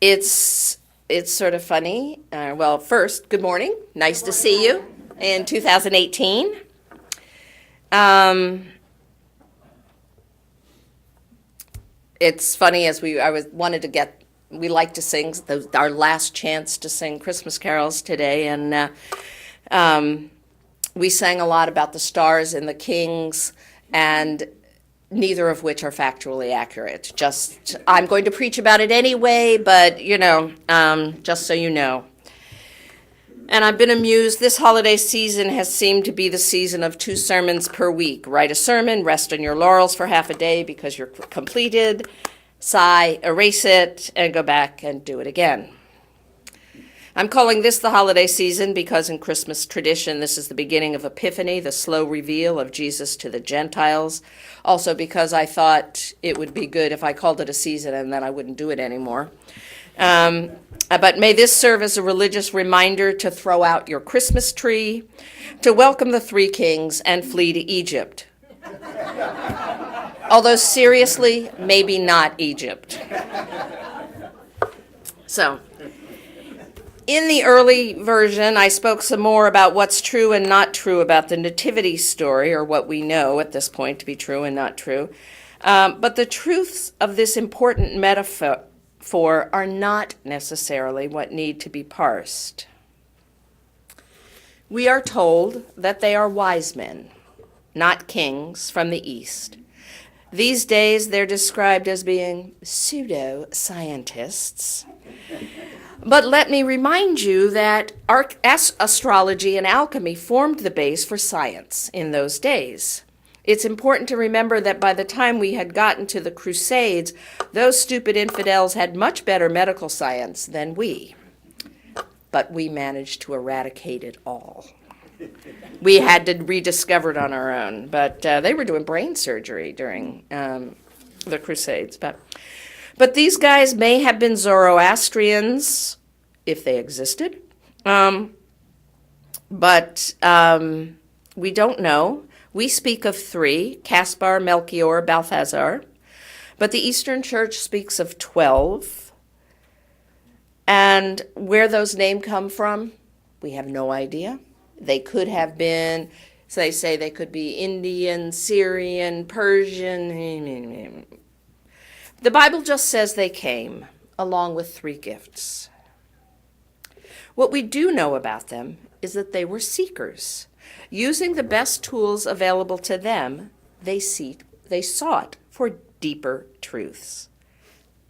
It's sort of funny. Well, first, good morning. Nice to see you in 2018. It's funny as wanted to get, we like to sing our last chance to sing Christmas carols today, and we sang a lot about the stars and the kings, and neither of which are factually accurate. Just, I'm going to preach about it anyway, but, just so you know. And I've been amused. This holiday season has seemed to be the season of 2 sermons per week. Write a sermon, rest on your laurels for half a day because you're completed, sigh, erase it, and go back and do it again. I'm calling this the holiday season because in Christmas tradition, this is the beginning of Epiphany, the slow reveal of Jesus to the Gentiles. Also because I thought it would be good if I called it a season and then I wouldn't do it anymore. But may this serve as a religious reminder to throw out your Christmas tree, to welcome the 3 kings, and flee to Egypt. Although seriously, maybe not Egypt. So, in the early version, I spoke some more about what's true and not true about the nativity story, or what we know at this point to be true and not true. But the truths of this important metaphor are not necessarily what need to be parsed. We are told that they are wise men, not kings from the East. These days, they're described as being pseudo-scientists. But let me remind you that astrology and alchemy formed the base for science in those days. It's important to remember that by the time we had gotten to the Crusades, those stupid infidels had much better medical science than we. But we managed to eradicate it all. We had to rediscover it on our own, but they were doing brain surgery during the Crusades. But these guys may have been Zoroastrians, if they existed. But we don't know. We speak of 3, Caspar, Melchior, Balthazar. But the Eastern Church speaks of 12. And where those names come from, we have no idea. They could have been, so they say they could be Indian, Syrian, Persian. The Bible just says they came, along with 3 gifts. What we do know about them is that they were seekers. Using the best tools available to them, they sought for deeper truths.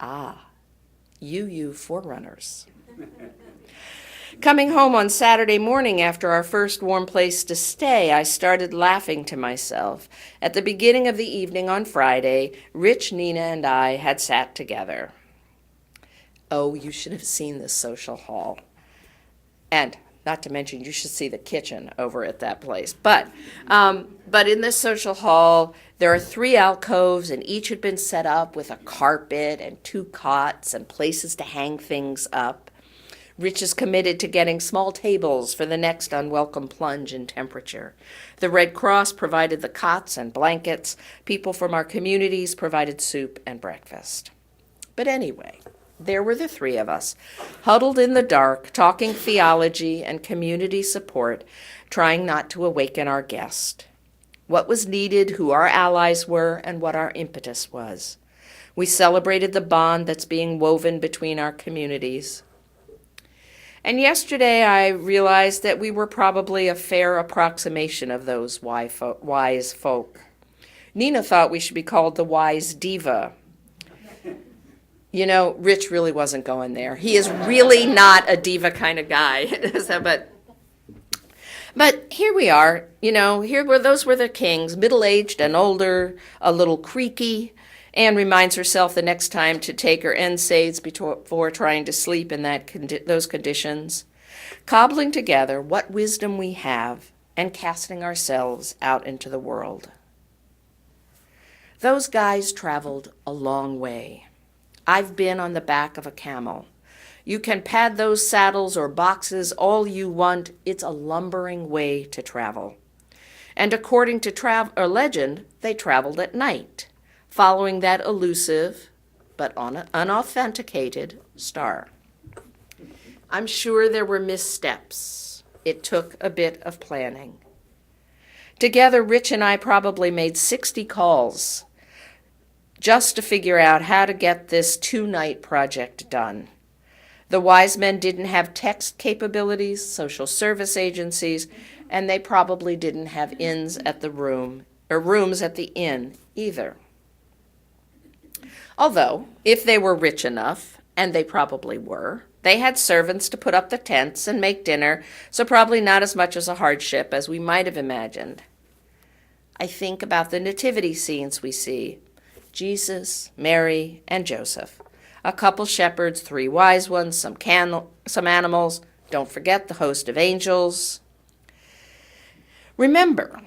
UU forerunners. Coming home on Saturday morning after our first warm place to stay, I started laughing to myself. At the beginning of the evening on Friday, Rich, Nina, and I had sat together. Oh, you should have seen this social hall. And not to mention, you should see the kitchen over at that place. But in this social hall, there are 3 alcoves, and each had been set up with a carpet and 2 cots and places to hang things up. Rich is committed to getting small tables for the next unwelcome plunge in temperature. The Red Cross provided the cots and blankets. People from our communities provided soup and breakfast. But anyway, there were the 3 of us, huddled in the dark, talking theology and community support, trying not to awaken our guest. What was needed, who our allies were, and what our impetus was. We celebrated the bond that's being woven between our communities. And yesterday I realized that we were probably a fair approximation of those wise folk. Nina thought we should be called the wise diva. You know, Rich really wasn't going there. He is really not a diva kind of guy. But here we are, those were the kings, middle-aged and older, a little creaky. Anne reminds herself the next time to take her NSAIDs before trying to sleep in those conditions. Cobbling together what wisdom we have and casting ourselves out into the world. Those guys traveled a long way. I've been on the back of a camel. You can pad those saddles or boxes all you want. It's a lumbering way to travel. And according to legend, they traveled at night, following that elusive but on an unauthenticated star. I'm sure there were missteps. It took a bit of planning. Together, Rich and I probably made 60 calls just to figure out how to get this 2-night project done. The wise men didn't have text capabilities, social service agencies, and they probably didn't have rooms at the inn either. Although, if they were rich enough, and they probably were, they had servants to put up the tents and make dinner, so probably not as much as a hardship as we might have imagined. I think about the nativity scenes we see: Jesus, Mary, and Joseph. A couple shepherds, 3 wise ones, some animals. Don't forget the host of angels. Remember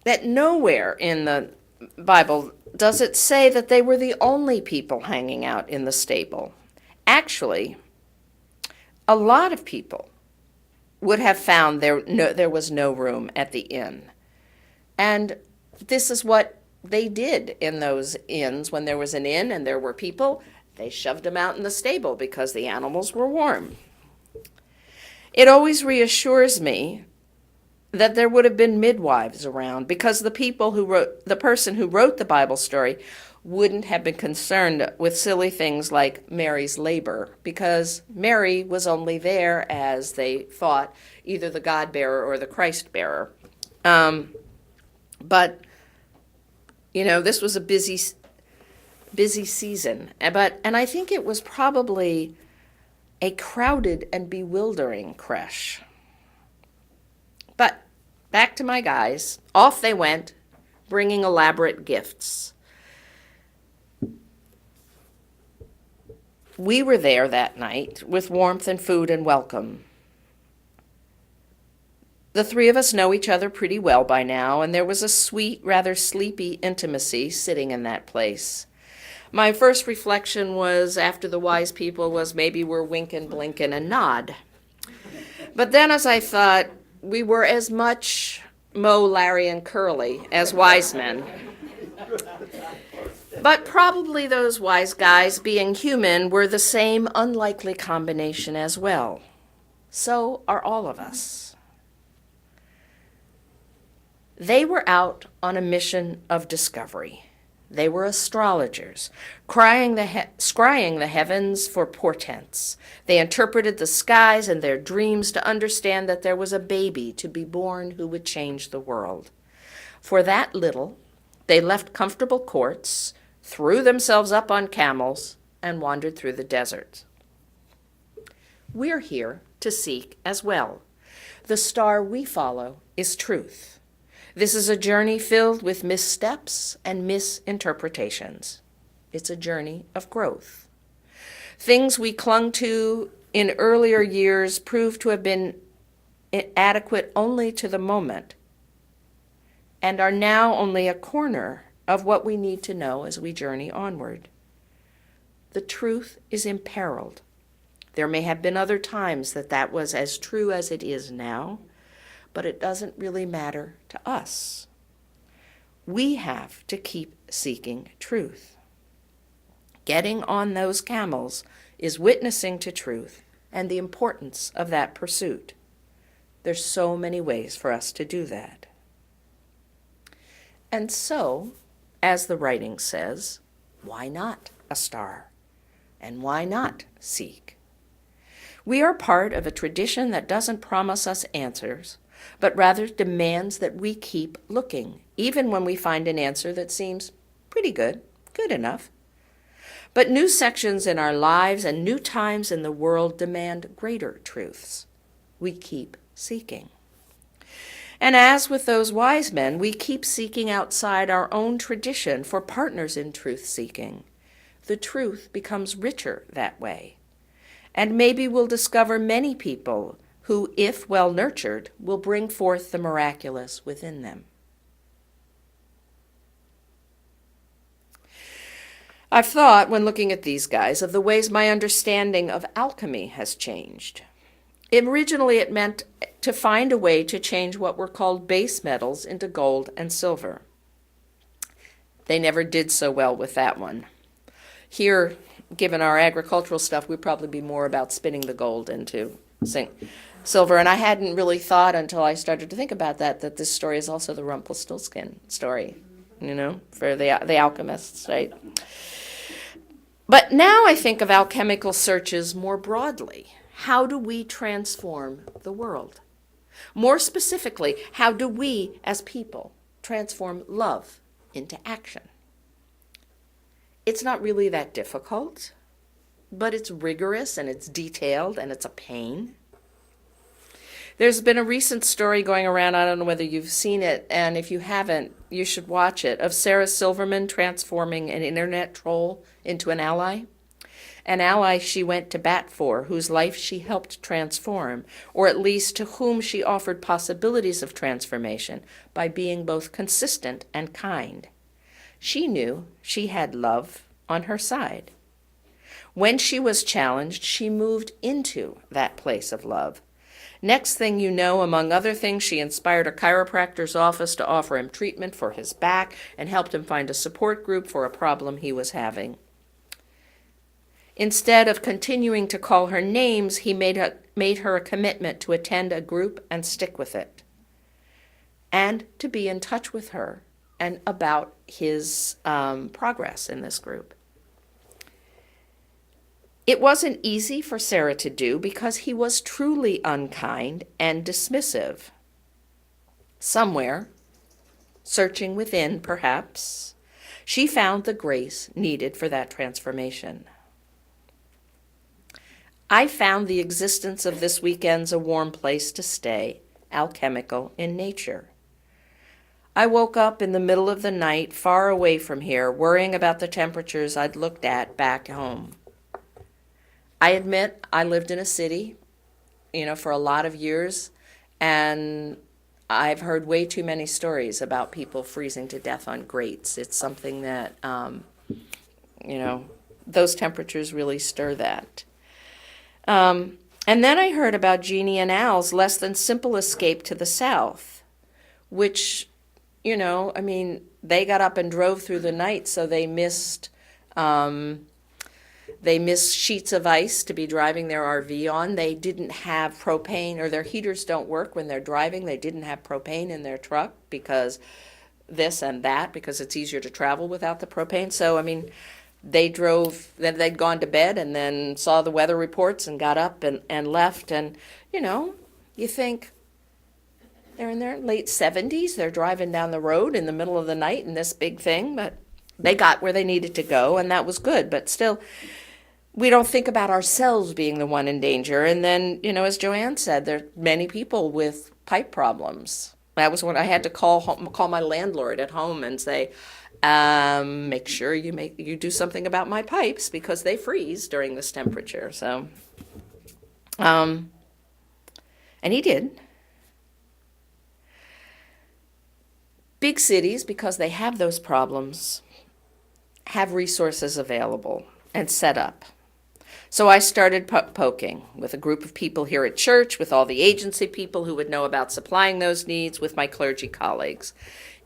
that nowhere in the Bible does it say that they were the only people hanging out in the stable. Actually, a lot of people would have found there was no room at the inn. And this is what they did in those inns. When there was an inn and there were people, they shoved them out in the stable because the animals were warm. It always reassures me that there would have been midwives around, because the person who wrote the Bible story wouldn't have been concerned with silly things like Mary's labor, because Mary was only there as, they thought, either the God-bearer or the Christ-bearer. But, this was a busy season. And I think it was probably a crowded and bewildering creche. But back to my guys. Off they went, bringing elaborate gifts. We were there that night with warmth and food and welcome. The 3 of us know each other pretty well by now, and there was a sweet, rather sleepy intimacy sitting in that place. My first reflection was, after the wise people, was maybe we're winking, blinking, and nod. But then as I thought, we were as much Moe, Larry, and Curly as wise men. But probably those wise guys, being human, were the same unlikely combination as well. So are all of us. They were out on a mission of discovery. They were astrologers, scrying the heavens for portents. They interpreted the skies and their dreams to understand that there was a baby to be born who would change the world. For that little, they left comfortable courts, threw themselves up on camels, and wandered through the desert. We're here to seek as well. The star we follow is truth. This is a journey filled with missteps and misinterpretations. It's a journey of growth. Things we clung to in earlier years proved to have been adequate only to the moment, and are now only a corner of what we need to know as we journey onward. The truth is imperiled. There may have been other times that was as true as it is now, but it doesn't really matter to us. We have to keep seeking truth. Getting on those camels is witnessing to truth and the importance of that pursuit. There's so many ways for us to do that. And so, as the writing says, why not a star? And why not seek? We are part of a tradition that doesn't promise us answers, but rather demands that we keep looking, even when we find an answer that seems pretty good enough. But new sections in our lives and new times in the world demand greater truths. We keep seeking. And as with those wise men, we keep seeking outside our own tradition for partners in truth-seeking. The truth becomes richer that way. And maybe we'll discover many people who, if well nurtured, will bring forth the miraculous within them. I've thought, when looking at these guys, of the ways my understanding of alchemy has changed. Originally, it meant to find a way to change what were called base metals into gold and silver. They never did so well with that one. Here, given our agricultural stuff, we'd probably be more about spinning the gold into silver. And I hadn't really thought until I started to think about that this story is also the Rumpelstiltskin story, for the alchemists, right? But now I think of alchemical searches more broadly. How do we transform the world? More specifically, how do we as people transform love into action? It's not really that difficult, but it's rigorous and it's detailed and it's a pain. There's been a recent story going around, I don't know whether you've seen it, and if you haven't, you should watch it, of Sarah Silverman transforming an internet troll into an ally. An ally she went to bat for, whose life she helped transform, or at least to whom she offered possibilities of transformation by being both consistent and kind. She knew she had love on her side. When she was challenged, she moved into that place of love. Next thing you know, among other things, she inspired a chiropractor's office to offer him treatment for his back and helped him find a support group for a problem he was having. Instead of continuing to call her names, he made her a commitment to attend a group and stick with it, and to be in touch with her and about his progress in this group. It wasn't easy for Sarah to do because he was truly unkind and dismissive. Somewhere, searching within perhaps, she found the grace needed for that transformation. I found the existence of this weekend's A Warm Place to Stay alchemical in nature. I woke up in the middle of the night, far away from here, worrying about the temperatures I'd looked at back home. I admit I lived in a city, for a lot of years, and I've heard way too many stories about people freezing to death on grates. It's something that, those temperatures really stir that. And then I heard about Jeannie and Al's less than simple escape to the south, which, they got up and drove through the night, so they missed sheets of ice to be driving their RV on. They didn't have propane, or their heaters don't work when they're driving. They didn't have propane in their truck because this and that, because it's easier to travel without the propane. So, they drove, then they'd gone to bed and then saw the weather reports and got up and left. And, you think they're in their late 70s. They're driving down the road in the middle of the night in this big thing, but they got where they needed to go, and that was good. But still, we don't think about ourselves being the one in danger. And then, as Joanne said, there are many people with pipe problems. That was when I had to call my landlord at home and say, make sure you do something about my pipes because they freeze during this temperature. So, and he did. Big cities, because they have those problems, have resources available and set up. So I started poking with a group of people here at church, with all the agency people who would know about supplying those needs, with my clergy colleagues.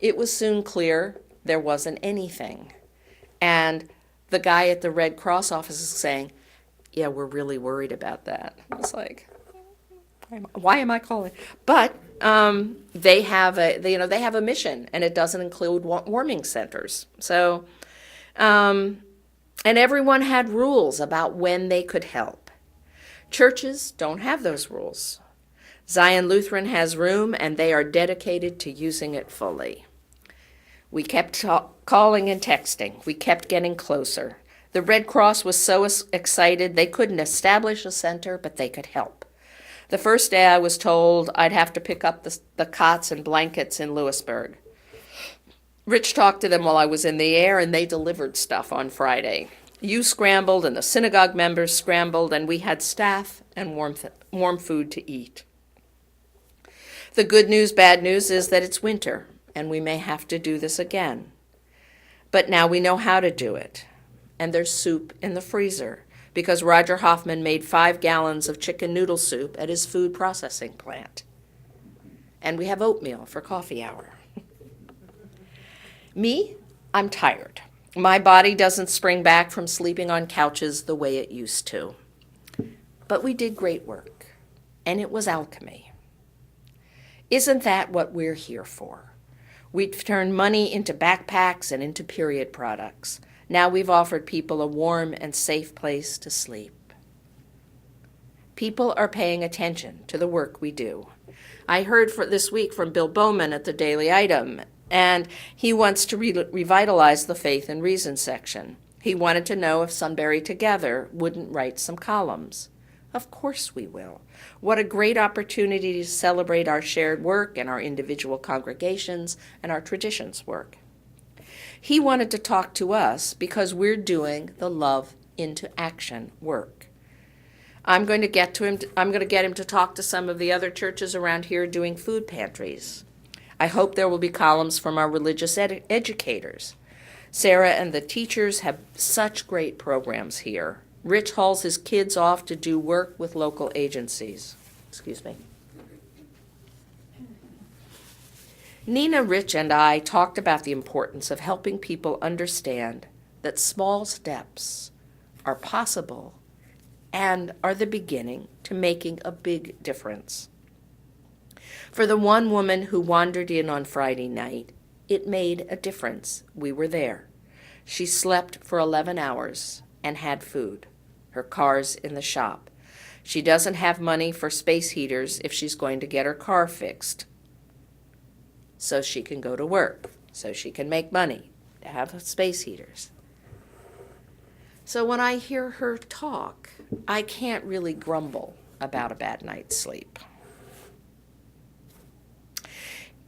It was soon clear there wasn't anything. And the guy at the Red Cross office is saying, yeah, we're really worried about that. I was like, why am I calling? But they have a mission, and it doesn't include warming centers. So, and everyone had rules about when they could help. Churches don't have those rules. Zion Lutheran has room, and they are dedicated to using it fully. We kept calling and texting. We kept getting closer. The Red Cross was so excited they couldn't establish a center, but they could help. The first day I was told I'd have to pick up the cots and blankets in Lewisburg. Rich talked to them while I was in the air, and they delivered stuff on Friday. You scrambled, and the synagogue members scrambled, and we had staff and warm food to eat. The good news, bad news is that it's winter, and we may have to do this again. But now we know how to do it, and there's soup in the freezer, because Roger Hoffman made 5 gallons of chicken noodle soup at his food processing plant. And we have oatmeal for coffee hour. Me, I'm tired. My body doesn't spring back from sleeping on couches the way it used to. But we did great work, and it was alchemy. Isn't that what we're here for? We've turned money into backpacks and into period products. Now we've offered people a warm and safe place to sleep. People are paying attention to the work we do. I heard this week from Bill Bowman at the Daily Item, and he wants to revitalize the Faith and Reason section. He wanted to know if Sunbury Together wouldn't write some columns. Of course we will. What a great opportunity to celebrate our shared work and our individual congregations and our traditions work. He wanted to talk to us because we're doing the Love into Action work. I'm going to get him to talk to some of the other churches around here doing food pantries. I hope there will be columns from our religious educators. Sarah and the teachers have such great programs here. Rich hauls his kids off to do work with local agencies. Excuse me. Nina, Rich, and I talked about the importance of helping people understand that small steps are possible and are the beginning to making a big difference. For the one woman who wandered in on Friday night, it made a difference. We were there. She slept for 11 hours and had food. Her car's in the shop. She doesn't have money for space heaters if she's going to get her car fixed, so she can go to work, so she can make money to have space heaters. So when I hear her talk, I can't really grumble about a bad night's sleep.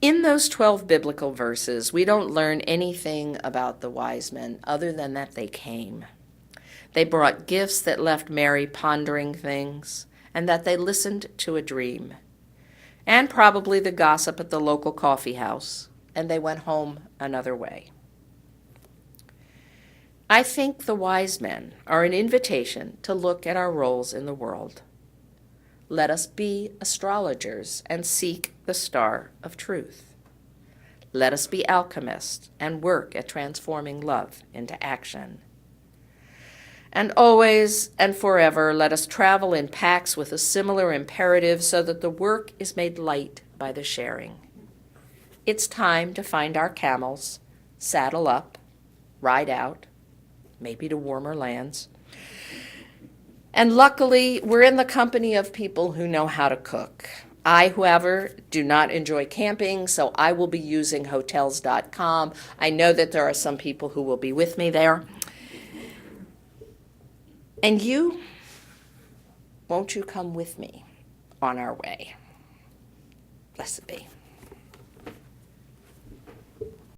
In those 12 biblical verses, we don't learn anything about the wise men other than that they came. They brought gifts that left Mary pondering things, and that they listened to a dream, and probably the gossip at the local coffee house, and they went home another way. I think the wise men are an invitation to look at our roles in the world. Let us be astrologers and seek the star of truth. Let us be alchemists and work at transforming love into action. And always and forever, let us travel in packs with a similar imperative so that the work is made light by the sharing. It's time to find our camels, saddle up, ride out, maybe to warmer lands. And luckily, we're in the company of people who know how to cook. I, however, do not enjoy camping, so I will be using Hotels.com. I know that there are some people who will be with me there. And you, won't you come with me on our way? Blessed be.